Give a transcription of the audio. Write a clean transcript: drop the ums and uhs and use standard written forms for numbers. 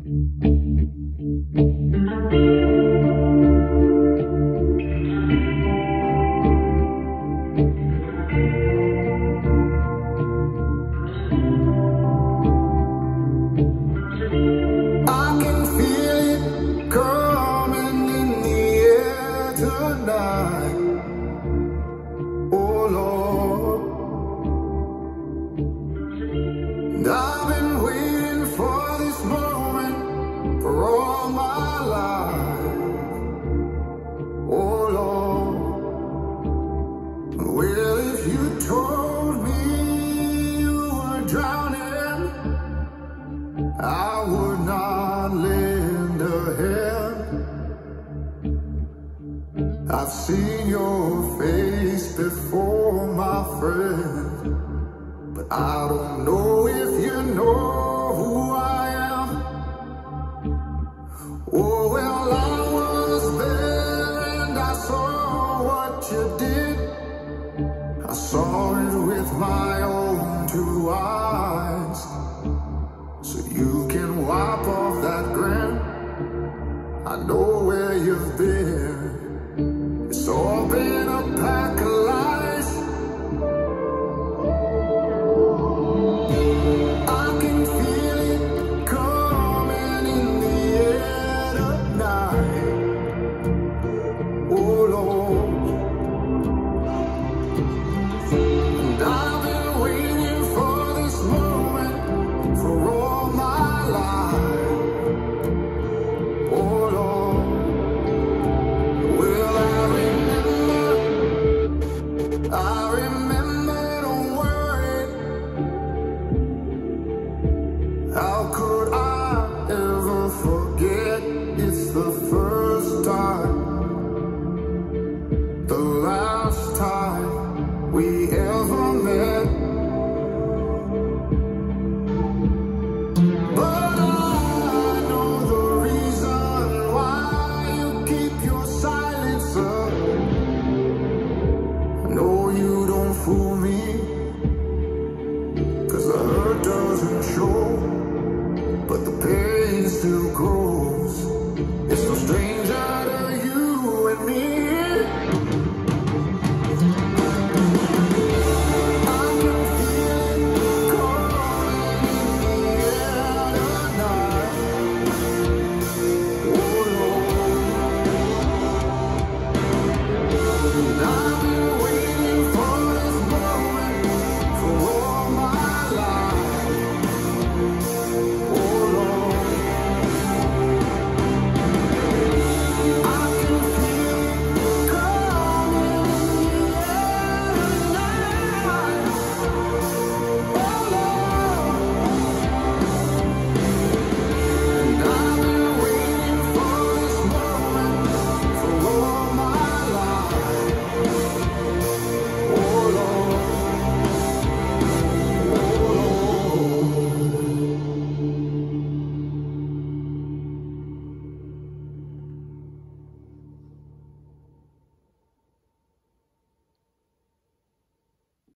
I've been waiting for this moment for all my life. Oh Lord, well, if you told me you were drowning, I would not lend a hand. I've seen your face before, my friend, but I don't know if you know who I am. Oh, well, I was there and I saw what you did. I saw it with my own two eyes. So you can wipe off that grin. I know where you've been. It's all been a pack of lies. Oh Lord,